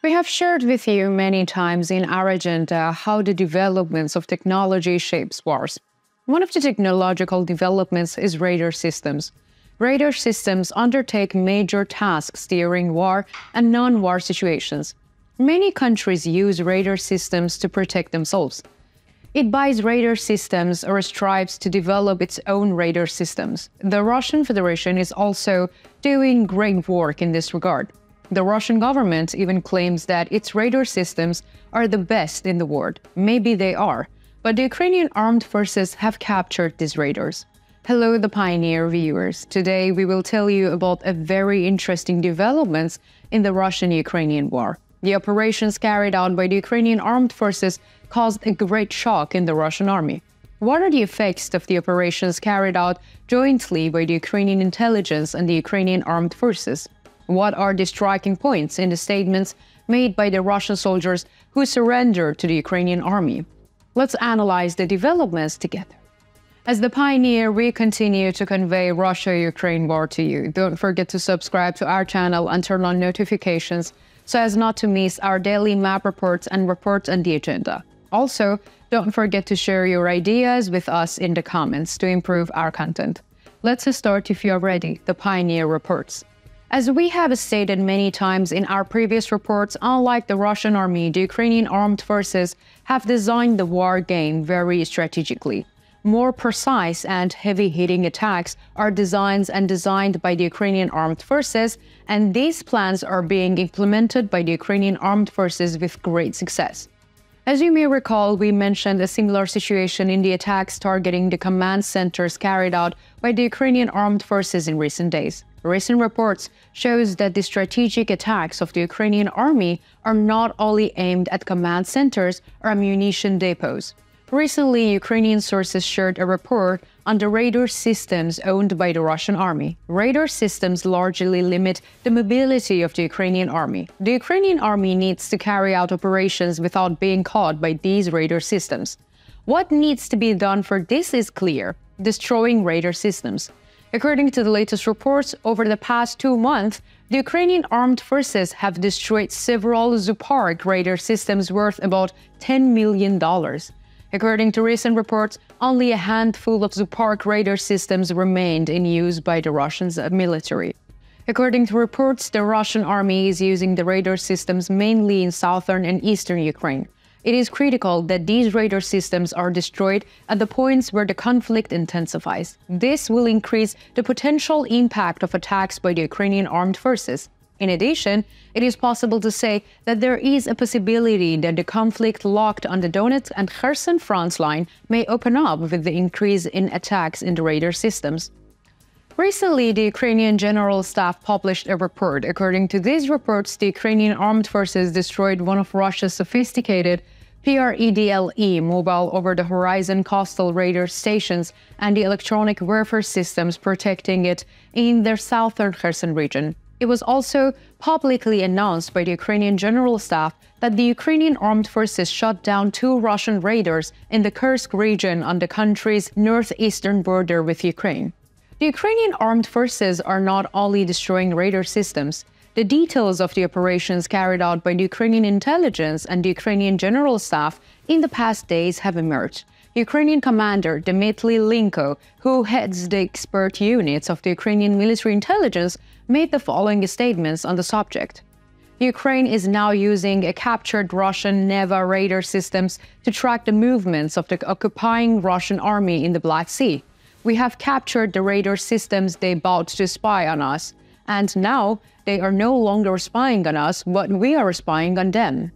We have shared with you many times in our agenda how the developments of technology shapes wars. One of the technological developments is radar systems. Radar systems undertake major tasks during war and non-war situations. Many countries use radar systems to protect themselves. It buys radar systems or strives to develop its own radar systems. The Russian Federation is also doing great work in this regard. The Russian government even claims that its radar systems are the best in the world. Maybe they are, but the Ukrainian armed forces have captured these radars. Hello, the Pioneer viewers. Today we will tell you about a very interesting developments in the Russian-Ukrainian war. The operations carried out by the Ukrainian armed forces caused a great shock in the Russian army. What are the effects of the operations carried out jointly by the Ukrainian intelligence and the Ukrainian armed forces? What are the striking points in the statements made by the Russian soldiers who surrendered to the Ukrainian army? Let's analyze the developments together. As the Pioneer, we continue to convey Russia-Ukraine war to you. Don't forget to subscribe to our channel and turn on notifications so as not to miss our daily map reports and reports on the agenda. Also, don't forget to share your ideas with us in the comments to improve our content. Let's start if you're ready, the Pioneer reports. As we have stated many times in our previous reports, unlike the Russian army, the Ukrainian armed forces have designed the war game very strategically. More precise and heavy-hitting attacks are designed by the Ukrainian armed forces, and these plans are being implemented by the Ukrainian armed forces with great success. As you may recall, we mentioned a similar situation in the attacks targeting the command centers carried out by the Ukrainian armed forces in recent days. Recent reports shows that the strategic attacks of the Ukrainian army are not only aimed at command centers or ammunition depots. Recently, Ukrainian sources shared a report on the radar systems owned by the Russian army. Radar systems largely limit the mobility of the Ukrainian army. The Ukrainian army needs to carry out operations without being caught by these radar systems. What needs to be done for this is clear: destroying radar systems. According to the latest reports, over the past 2 months, the Ukrainian armed forces have destroyed several Zupark radar systems worth about $10 million. According to recent reports, only a handful of Zupark radar systems remained in use by the Russian military. According to reports, the Russian army is using the radar systems mainly in southern and eastern Ukraine. It is critical that these radar systems are destroyed at the points where the conflict intensifies. This will increase the potential impact of attacks by the Ukrainian armed forces. In addition, it is possible to say that there is a possibility that the conflict locked on the Donetsk and Kherson front line may open up with the increase in attacks in the radar systems. Recently, the Ukrainian General Staff published a report. According to these reports, the Ukrainian armed forces destroyed one of Russia's sophisticated PREDLE mobile over-the-horizon coastal radar stations and the electronic warfare systems protecting it in their southern Kherson region. It was also publicly announced by the Ukrainian General Staff that the Ukrainian armed forces shot down 2 Russian radars in the Kursk region on the country's northeastern border with Ukraine. The Ukrainian armed forces are not only destroying radar systems. The details of the operations carried out by the Ukrainian intelligence and the Ukrainian General Staff in the past days have emerged. Ukrainian commander Dmitry Linko, who heads the expert units of the Ukrainian military intelligence, made the following statements on the subject. Ukraine is now using a captured Russian Neva radar systems to track the movements of the occupying Russian army in the Black Sea. We have captured the radar systems they bought to spy on us, and now they are no longer spying on us, but we are spying on them.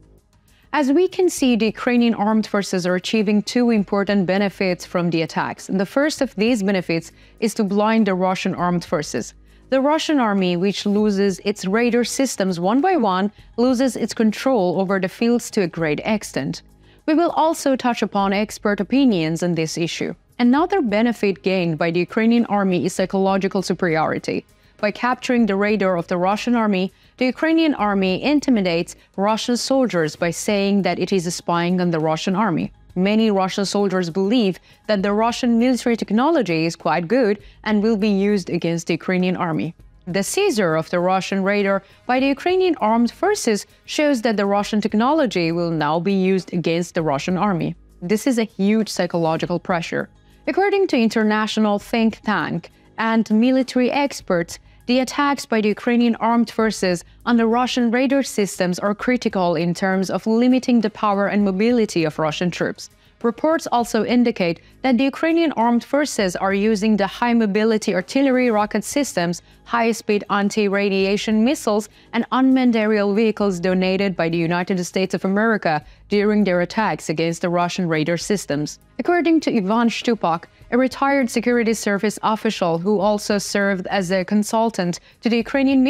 As we can see, the Ukrainian armed forces are achieving 2 important benefits from the attacks. The first of these benefits is to blind the Russian armed forces. The Russian army, which loses its radar systems one by one, loses its control over the fields to a great extent. We will also touch upon expert opinions on this issue. Another benefit gained by the Ukrainian army is psychological superiority. By capturing the radar of the Russian army, the Ukrainian army intimidates Russian soldiers by saying that it is spying on the Russian army. Many Russian soldiers believe that the Russian military technology is quite good and will be used against the Ukrainian army. The seizure of the Russian radar by the Ukrainian armed forces shows that the Russian technology will now be used against the Russian army. This is a huge psychological pressure. According to international think tank and military experts, the attacks by the Ukrainian armed forces on the Russian radar systems are critical in terms of limiting the power and mobility of Russian troops. Reports also indicate that the Ukrainian armed forces are using the high-mobility artillery rocket systems, high-speed anti-radiation missiles, and unmanned aerial vehicles donated by the United States of America during their attacks against the Russian radar systems. According to Ivan Shtupak, a retired security service official who also served as a consultant to the Ukrainian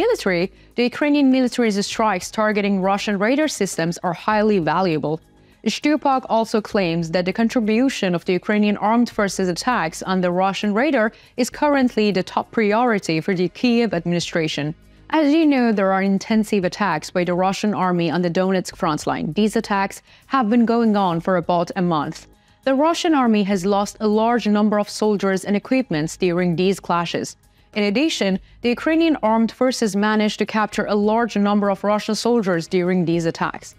military's strikes targeting Russian radar systems are highly valuable. Shtupak also claims that the contribution of the Ukrainian armed forces attacks on the Russian radar is currently the top priority for the Kyiv administration. As you know, there are intensive attacks by the Russian army on the Donetsk front line. These attacks have been going on for about a month. The Russian army has lost a large number of soldiers and equipments during these clashes. In addition, the Ukrainian armed forces managed to capture a large number of Russian soldiers during these attacks.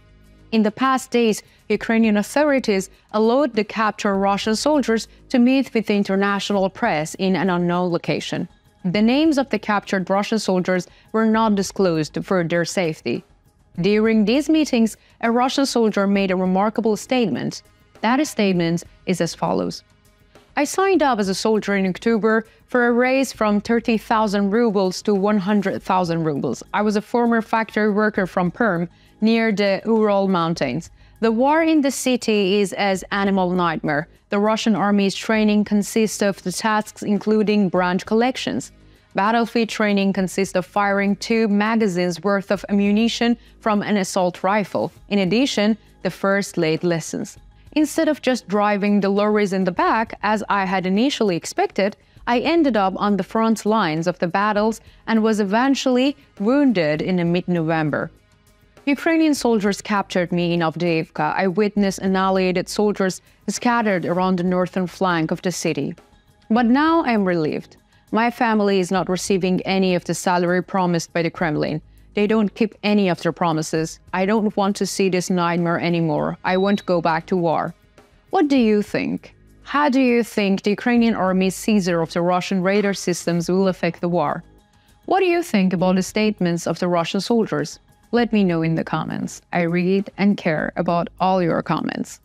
In the past days, Ukrainian authorities allowed the captured Russian soldiers to meet with the international press in an unknown location. The names of the captured Russian soldiers were not disclosed for their safety. During these meetings, a Russian soldier made a remarkable statement. That statement is as follows. I signed up as a soldier in October for a raise from 30,000 rubles to 100,000 rubles. I was a former factory worker from Perm, near the Ural Mountains. The war in the city is as animal nightmare. The Russian army's training consists of the tasks including branch collections. Battlefield training consists of firing 2 magazines worth of ammunition from an assault rifle. In addition, the first aid lessons. Instead of just driving the lorries in the back, as I had initially expected, I ended up on the front lines of the battles and was eventually wounded in mid-November. Ukrainian soldiers captured me in Avdiivka. I witnessed annihilated soldiers scattered around the northern flank of the city. But now I am relieved. My family is not receiving any of the salary promised by the Kremlin. They don't keep any of their promises. I don't want to see this nightmare anymore. I want to go back to war. What do you think? How do you think the Ukrainian army's seizure of the Russian radar systems will affect the war? What do you think about the statements of the Russian soldiers? Let me know in the comments. I read and care about all your comments.